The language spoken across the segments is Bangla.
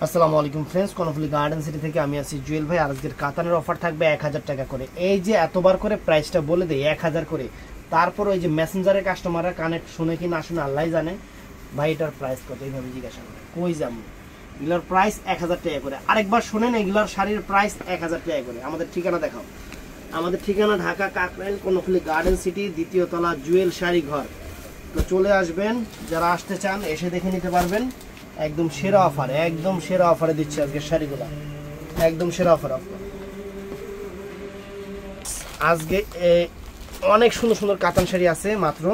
আসসালামু আলাইকুম ফ্রেন্ডস, কর্ণফুলী গার্ডেন সিটি থেকে আমি আছি জুয়েল ভাই। আর আজকের কাতানের অফার থাকবে 1000 টাকা করে। এই যে এতবার করে প্রাইসটা বলে দেই 1000 করে, তারপর ওই যে মেসেঞ্জারের কাস্টমাররা কানেক্ট শুনে কি না শুনে আল্লাহ জানে। ভাই এটার প্রাইস কত এইভাবে জিজ্ঞাসা করে, কই যাবো? এগুলোর প্রাইস 1000 টাকা করে। আরেকবার শুনেন, এগুলোর শাড়ির প্রাইস 1000 টাকা করে। আমাদের ঠিকানা দেখাও। আমাদের ঠিকানা ঢাকা কাকরাইল কর্ণফুলী গার্ডেন সিটি, দ্বিতীয় তলা, জুয়েল শাড়ি ঘর। তো চলে আসবেন, যারা আসতে চান এসে দেখে নিতে পারবেন। একদম সেরা অফার, একদম সেরা অফারে দিচ্ছি আজকে শাড়িগুলো, একদম সেরা অফার। আজকে অনেক সুন্দর সুন্দর কাতান শাড়ি আছে, মাত্র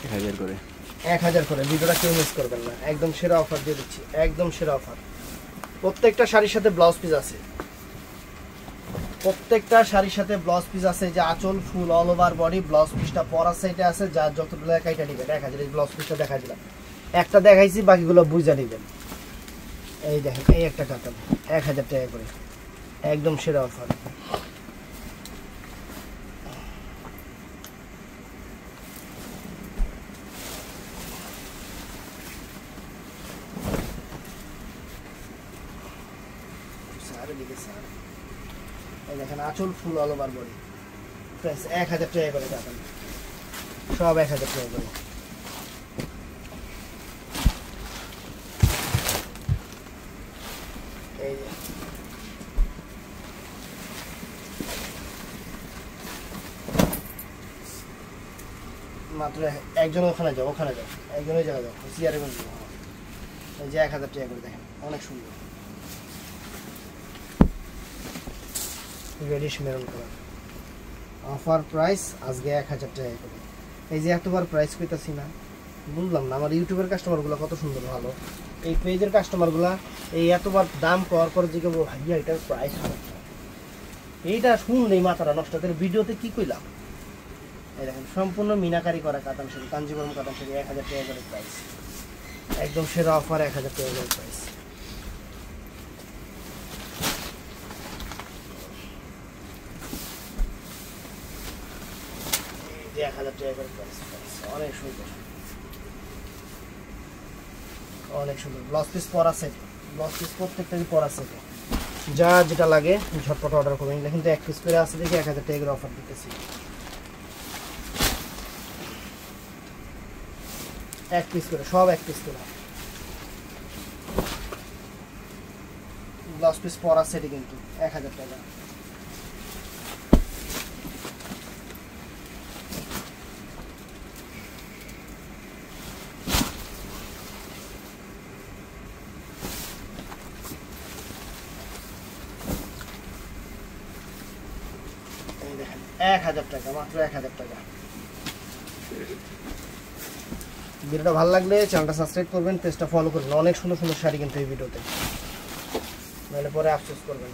1000 করে। 1000 করে। ভিডিওটা কেউ মিস করবেন না, একদম সেরা অফার দিয়ে দিচ্ছি, একদম সেরা অফার। প্রত্যেকটা শাড়ির সাথে ব্লাউজ পিস আছে, প্রত্যেকটা শাড়ির সাথে ব্লাউজ পিস আছে। যে আঁচল ফুল অল ওভার বডি, ব্লাউজ পিসটা পরার সাইডে আছে। যার যতগুলো একাইটা নেবেন 1000। এই ব্লাউজ পিসটা দেখা দিলাম, একটা দেখাইছি, বাকিগুলো বুঝা নেবেন। এই দেখেন, এই একটা কাতান 1000 টাকা করে, একদম সেরা অফার। এই দেখেন আঁচল ফুল অল ওভার বডি, প্রাইস 1000 টাকা করে কাতান, সব 1000 টাকা করে। এই যে মাত্র একজন ওখানে যাও, ওখানে যাও, একজন ওই জায়গায় যাও, সিয়ারে বলবো। এই যে 1000 টাকা করে, দেখেন অনেক সুন্দর radish maroon colour. Offer price আজকে 1000 টাকা করে। এই যে এতবার প্রাইস কইতাছি না, বুঝলাম না আমার ইউটিউবের কাস্টমারগুলো কত সুন্দর ভালো, এই পেজের কাস্টমারগুলা এই এতবার দাম পাওয়ার পর জিজ্ঞেস ভাইয়া এটার প্রাইস এইটা শুনলেই মাথাটা নষ্ট। ভিডিওতে কি কইলাম? এই দেখেন সম্পূর্ণ মিনাকারি করা কাতান শাড়ি, কাঞ্জিবরম কাতান শাড়ি, 1000 টাকা করে প্রাইস, একদম সেরা অফার, 1000 টাকা করে প্রাইস। এই যে 1000 টাকা করে প্রাইস, অনেক সুন্দর, অনেক সুন্দর। ব্লাউজ পিস পরা সেট, ব্লাউজ পিস প্রত্যেকটাই পরা সেট। যা যেটা লাগে ঝটপট অর্ডার করবেন। এটা কিন্তু এক পিস করে আছে দেখে 1000 টাকা করে অফার দিতেছি, এক পিস করে, সব এক পিস করে। ব্লাউজ পিস পরা সেটই কিন্তু 1000 টাকা। এই দেখেন 1000 টাকা, মাত্র 1000 টাকা। ভিডিওটা ভালো লাগলে চ্যানেলটা সাবস্ক্রাইব করবেন, পেজটা ফলো করবেন। অনেক সুন্দর সুন্দর শাড়ি কিন্তু এই ভিডিওতে, নাহলে পরে আফসোস করবেন।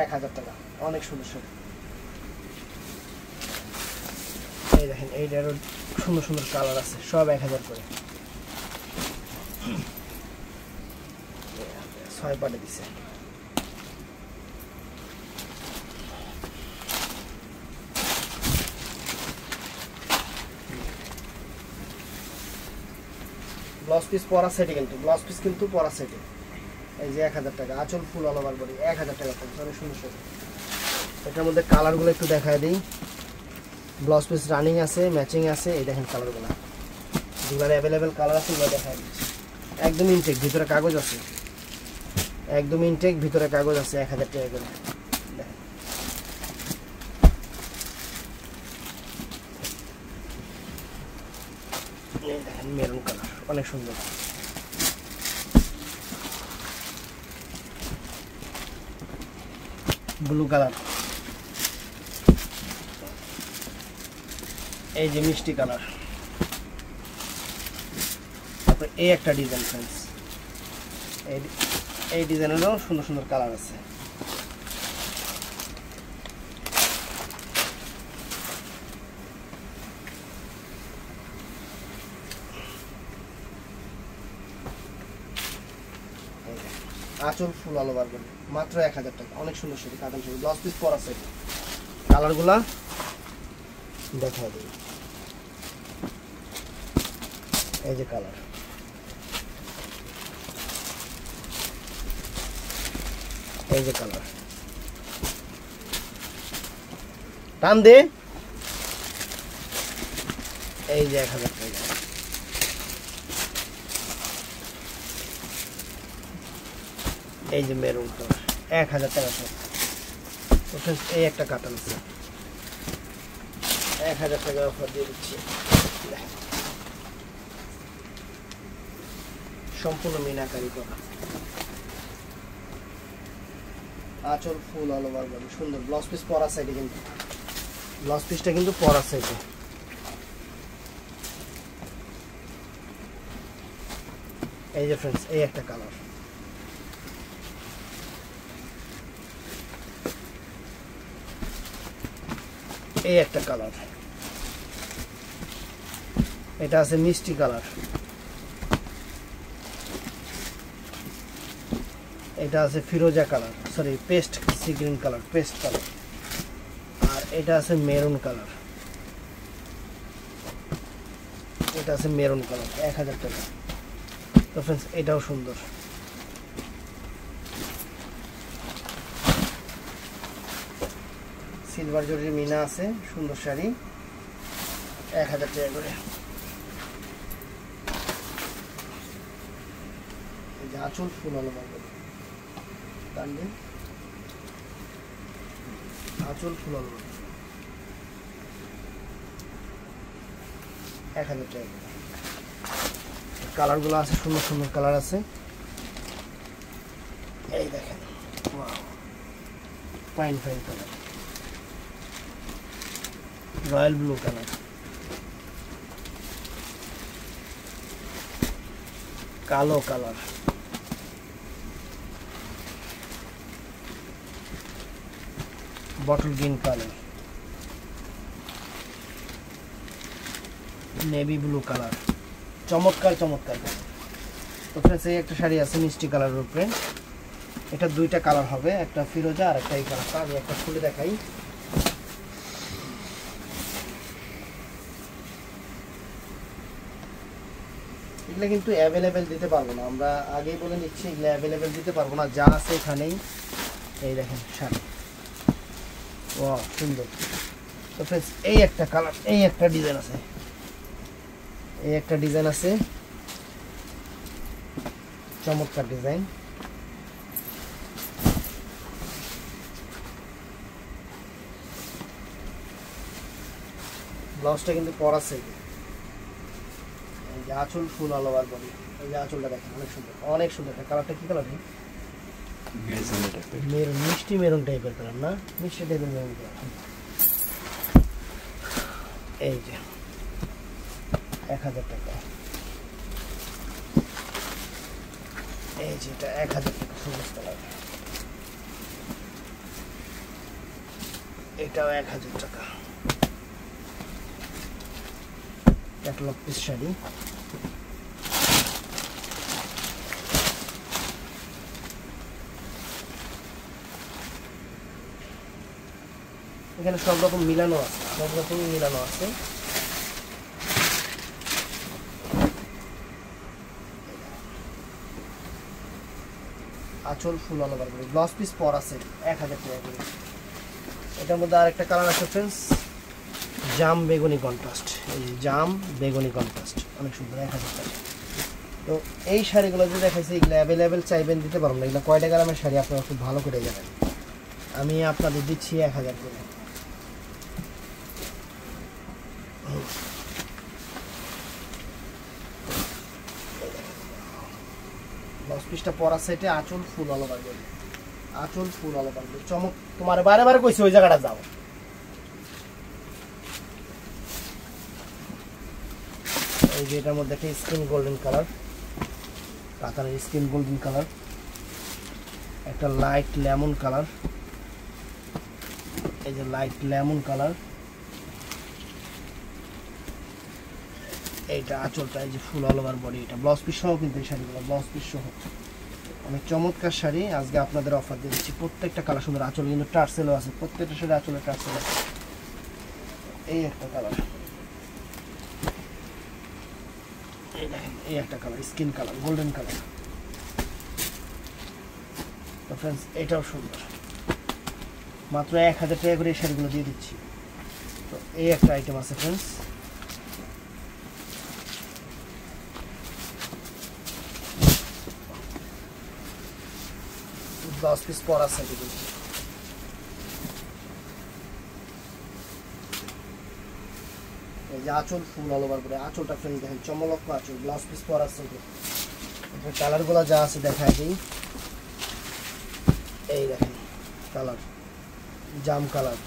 এক 1000 টাকা, অনেক সুন্দর শাড়ি। এই দেখেন এইটারও সুন্দর সুন্দর কালার আছে, সব 1000 করে। 6 পাটে দিছে। ব্লাউজ পিস পরা সেটে কিন্তু, ব্লাউজ পিস কিন্তু পরা সেটে। এই যে 1000 টাকা, আঁচল ফুল অল ওভার বডি, 1000 টাকা প্রাইস, অনেক সুন্দর শাড়ি। এটার মধ্যে কালারগুলো একটু দেখায় দিই। ব্লাউজ পিস রানিং আছে, ম্যাচিং আছে। এই দেখেন কালারগুলো, যেগুলো অ্যাভেলেবেল কালার আছে এগুলো দেখায় দিচ্ছি। একদম ইনটেক, ভিতরে কাগজ আছে, একদম ইনটেক, ভিতরে কাগজ আছে। 1000 টাকা করে। এই দেখেন মেরুন কালার, অনেক সুন্দর। ব্লু কালার, এই যে মিষ্টি কালার। তারপরে এই একটা ডিজাইন ফ্রেন্ডস, এই ডিজাইনেরও সুন্দর সুন্দর কালার আছে। আঁচল ফুল অল ওভার বডি, মাত্র 1000 টাকা, অনেক সুন্দর শাড়ি, কাতান শাড়ি, ব্লাউজ পিস পরা সেট। কালারগুলা দেখা দিই, এই যে কালার, এই যে কালার, টান দে, এই যে 1000 টাকা। এই যে মেরুন কালার 1000 টাকা। তো फ्रेंड्स এই একটা কাতান আছে 1000 টাকা অফার দিয়ে দিচ্ছি, সম্পূর্ণ মিনাকারি করা, আঁচল ফুল অল ওভার বডি, সুন্দর ব্লাউজ পিস পরা সাইডে, কিন্তু ব্লাউজ পিসটা কিন্তু পরা সাইডে। এই যে फ्रेंड्स এই একটা কালার, এই একটা কালার, এটা আছে মিষ্টি কালার, এটা আছে ফিরোজা colour, sorry paste sea green colour, paste colour, আর এটা আছে মেরুন কালার, এটা আছে মেরুন কালার 1000 টাকা। তো फ्रेंड्स এটাও সুন্দর, সিলভার জরির মিনা আছে, সুন্দর শাড়ি 1000 টাকা করে। এই যে আঁচল ফুল হলো টানবে, আঁচল ফুল হলো 1000 টাকা। কালারগুলো আছে সুন্দর সুন্দর কালার আছে, এই দেখেন fine fine colour, royal blue colour, কালো colour, bottle green colour, navy blue colour, চমৎকার চমৎকার কালার। তো फ्रेंड्स এই একটা শাড়ি আছে মিষ্টি কালারের উপরে, এটা দুইটা কালার হবে, একটা ফিরোজা আর একটা এই কালারটা। আমি একটা খুলে দেখাই, এগুলো কিন্তু অ্যাভেলেবেল দিতে পারবো না, আমরা আগেই বলে নিচ্ছি এগুলো অ্যাভেলেবেল দিতে পারবো না, যা আছে এখানেই। এই দেখেন শাড়ি, ও সুন্দর। তো फ्रेंड्स এই একটা কালার, এই একটা ডিজাইন আছে, এই একটা ডিজাইন আছে, চমৎকার ডিজাইন। ব্লাউজটা কিন্তু পরা আছে, এই যে আঁচল ফুল অল ওভার বডি, এই যে আঁচলটা দেখেন অনেক সুন্দর, অনেক সুন্দর। কালারটা কি কালার? মেরুন, মিষ্টি মেরুন টাইপের কালার না, মিষ্টি টাইপের মেরুন কালার। এই যে 1000 টাকা, এই যে এটা 1000 টাকা সবুজ কালার, এটাও 1000 টাকা। ক্যাটালগ পিস শাড়ি, এখানে সব রকম মিলানো আছে, সব রকমই মিলানো আছে। আঁচল ফুল অল ওভার করে, ব্লাউজ পিস পর আছে 1000 টাকা করে। এটার মধ্যে আরেকটা কালার আছে फ्रेंड्स, জাম বেগুনি কন্ট্রাস্ট, এই জাম বেগুনি কন্ট্রাস্ট, অনেক সুন্দর 1000 টাকা। তো এই শাড়িগুলো যে দেখাইছি এগুলো অ্যাভেলেবেল চাইবেন দিতে পারবো না, এগুলো কয়টা গ্রামের শাড়ি আপনারা খুব ভালো করে জানেন। আমি আপনাদের দিচ্ছি 1000 করে। ব্লাউজ পিসটা পরা সাইডে আঁচল ফুল অল ওভার করে, আঁচল ফুল অল ওভার করে চমক। তোমার বারে বারে কইছি ওই জায়গাটা যাও। এই যে এটার মধ্যে একটা স্কিন গোল্ডেন কালার, কাতারের স্কিন গোল্ডেন কালার, একটা লাইট লেমন কালার, এই যে লাইট লেমন কালার, এইটা আঁচলটা, এই যে ফুল অল ওভার বডি। এটা ব্লাউজ পিস সহ কিন্তু এই শাড়িগুলো ব্লাউজ পিস সহ অনেক চমৎকার শাড়ি। আজকে আপনাদের অফার দিয়ে দিচ্ছি, প্রত্যেকটা কালার সুন্দর। আঁচল কিন্তু টার্সেলও আছে, প্রত্যেকটা শাড়ি আঁচলে টার্সেল আছে। এই একটা কালার, এই দেখেন এই একটা colour, skin colour, golden colour. তো ফ্রেন্ডস এটাও সুন্দর, মাত্র 1000 টাকা করে এই শাড়িগুলো দিয়ে দিচ্ছি। তো এই একটা আইটেম আছে ফ্রেন্ডস, ব্লাউজ পিস পরা আছে কিন্তু। এই যে আঁচল ফুল অল ওভার করে, আঁচলটা ফ্রেন্ডস দেখেন চমলক্ষ আঁচল, ব্লাউজ পিস পরা আছে। এটা কালারগুলো যা আছে দেখায় দিই। এই দেখেন কালার, জাম কালার,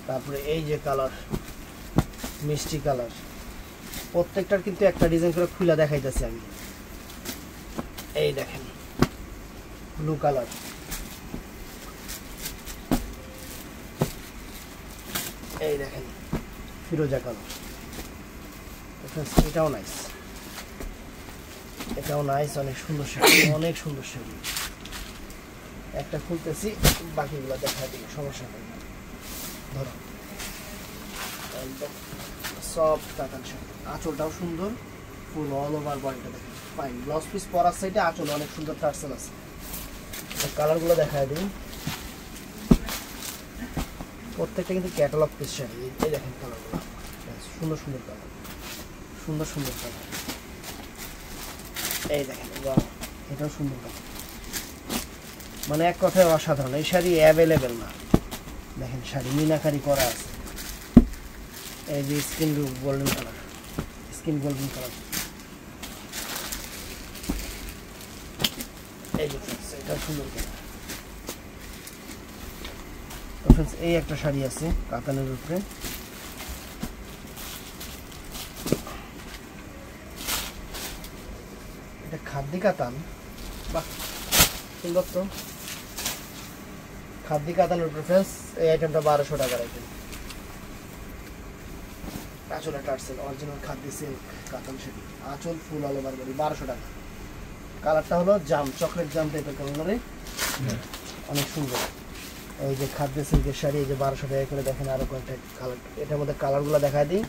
তারপরে এই যে কালার মিষ্টি কালার, প্রত্যেকটার কিন্তু একটা ডিজাইন করে খুলে দেখাইতেছি আমি। এই দেখেন ব্লু কালার, এই দেখেন ফিরোজা কালার। এটাও নাইস, এটাও নাইস, অনেক সুন্দর শাড়ি, অনেক সুন্দর শাড়ি। একটা খুলতেছি, বাকিগুলো দেখা দিই, সমস্যা নেই। ধরো একদম সফট কাতান শাড়ি, আঁচলটাও সুন্দর, ফুল অল ওভার বডিটা দেখেন ফাইন। ব্লাউজ পিস পরার সাইডে আঁচল অনেক সুন্দর টার্সেল আছে। কালারগুলো দেখায় দিই, প্রত্যেকটা কিন্তু ক্যাটালগ পিস শাড়ি। এই দেখেন কালারগুলো সুন্দর সুন্দর কালার, সুন্দর সুন্দর কালার। এই দেখেন এটাও সুন্দর কালার, মানে এক কথায় অসাধারণ। এই শাড়ি অ্যাভেলেবেল না, দেখেন শাড়ি মিনাকারি করা আছে। এই যে skin golden colour, skin golden colour. এই যে এটা সুন্দর কালার। তো ফ্রেন্ডস এই একটা শাড়ি আছে কাতানের উপরে, এটা খাদ্দি কাতান, বাহ সুন্দর তো। খাদ্দি কাতানের উপরে ফ্রেন্ডস এই আইটেমটা 1200 টাকার আইটেম। আঁচল টার্সেল অরিজিনাল খাদ্দি সিল্ক কাতান শাড়ি, আঁচল ফুল অল ওভার বডি, 1200 টাকা। কালারটা হলো জাম, চকলেট জাম টাইপের কালারে, অনেক সুন্দর। এই যে খাদ্য সিল্কের শাড়ি, এই যে 1200 টাকা করে। দেখেন আরো কয়েকটা কালার, এটার মধ্যে কালারগুলো দেখায় দিই।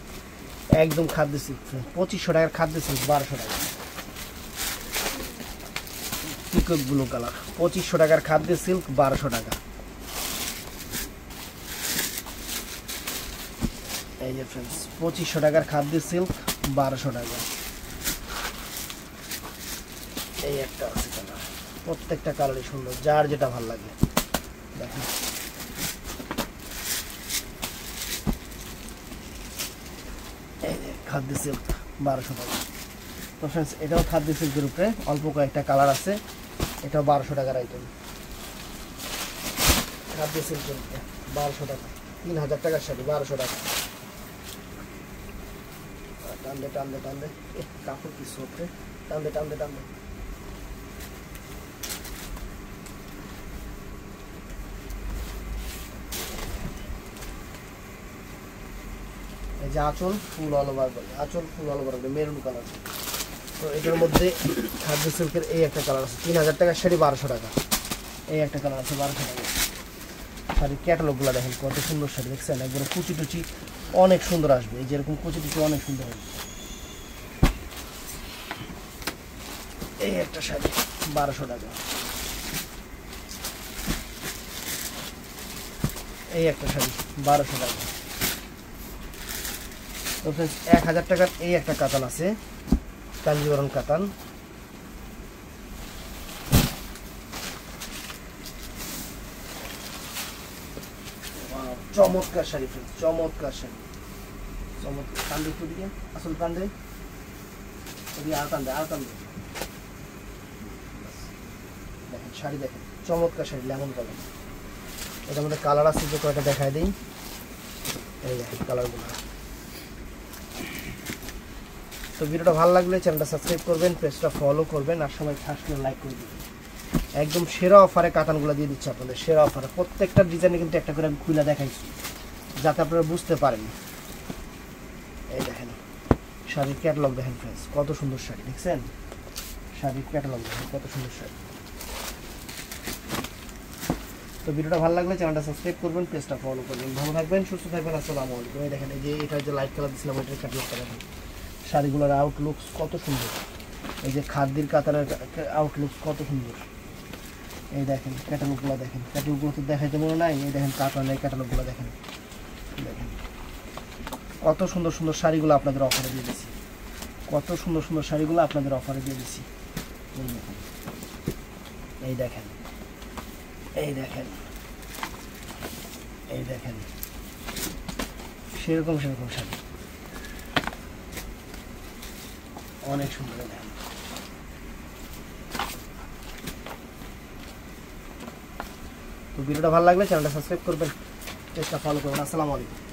একদম খাদ্য সিল্ক, 2500 টাকার খাদ্য সিল্ক, 1200 টাকা। পিকক ব্লু কালার, 2500 টাকার খাদ্য সিল্ক, 1200 টাকা। এই যে ফ্রেন্ডস 2500 টাকার খাদ্য সিল্ক, 1200 টাকা। এই একটা আছে কালার, প্রত্যেকটা কালারই সুন্দর, যার যেটা ভালো লাগে দেখেন। এই যে খাদ্য সিল্ক, 1200 টাকা। তো ফ্রেন্ডস এটাও খাদ্য সিল্কের উপরে, অল্প কয়েকটা কালার আছে, এটাও 1200 টাকার আইটেম। খাদ্য সিল্কের উপরে 1200 টাকা, 3000 টাকার শাড়ি, 1200 টাকা। টানবে টানবে টানবে, কাপড় কি সোপে, টানবে টানবে টানবে। এই যে আঁচল ফুল অল ওভার বলে, আঁচল ফুল অল ওভার বলে, মেরুন কালার। তো এটার মধ্যে খাদ্য সিল্কের এই একটা কালার আছে, 3000 টাকার শাড়ি, 1200 টাকা। এই একটা কালার আছে 1200 টাকা। শাড়ির ক্যাটালগুলো দেখেন কত সুন্দর শাড়ি, দেখছেন একবার কুচি টুচি অনেক সুন্দর আসবে। এই যেরকম কুচি টুচি অনেক সুন্দর আসবে। এই একটা শাড়ি 1200 টাকা। এই একটা শাড়ি 1200 টাকা। তো ফ্রেন্ডস 1000 টাকার এই একটা কাতান আছে, কাঞ্জিবরম কাতান। চমৎকার শাড়ি ফ্রেন্ডস, চমৎকার শাড়ি, চমৎকার। টান্ডে একটু দিকে, আসল টান্ডে ওদিকে, আর টান্ডে, আর টান্ডে। দেখেন শাড়ি দেখেন, চমৎকার শাড়ি, লেমন কালার। এটার মধ্যে কালার আছে, যে কয়টা দেখায় দিই। এই দেখেন কালারগুলো। তো ভিডিওটা ভালো লাগলে চ্যানেলটা সাবস্ক্রাইব করবেন, পেজটা ফলো করবেন, আর সবাই খাস করে লাইক করে দিবেন। একদম সেরা অফারে কাতানগুলো দিয়ে দিচ্ছে আপনাদের, সেরা অফারে। প্রত্যেকটা ডিজাইনে কিন্তু একটা করে আমি খুলে দেখাইছি, যাতে আপনারা বুঝতে পারেন। এই দেখেন শাড়ির ক্যাটালগ দেখেন ফ্রেন্ডস, কত সুন্দর শাড়ি, দেখছেন শাড়ির ক্যাটালগ দেখেন কত সুন্দর শাড়ি। তো ভিডিওটা ভালো লাগলে চ্যানেলটা সাবস্ক্রাইব করবেন, পেজটা ফলো করবেন। ভালো থাকবেন, সুস্থ থাকবেন। আসসালামু আলাইকুম। এই দেখেন, এই যে এটা যে লাইট কালার দিয়েছিলাম ওইটার ক্যাটালগটা দেখেন, শাড়িগুলোর আউটলুকস কত সুন্দর। এই যে খাদ্যের কাতারের আউটলুকস কত সুন্দর। এই দেখেন ক্যাটালগুলো, দেখেন ক্যাটালগুলো তো দেখাইতে মনে নাই। এই দেখেন কাতানের ক্যাটালগুলো দেখেন, দেখেন কত সুন্দর সুন্দর শাড়িগুলো আপনাদের অফারে দিয়ে দিচ্ছি, কত সুন্দর সুন্দর শাড়িগুলো আপনাদের অফারে দিয়ে দিচ্ছি। এই দেখেন, এই দেখেন, এই দেখেন সেরকম সেরকম শাড়ি অনেক সুন্দর। দেখেন তো ভিডিওটা ভালো লাগলে চ্যানেলটা সাবস্ক্রাইব করবেন, পেজটা ফলো করবেন। আসসালামু আলাইকুম।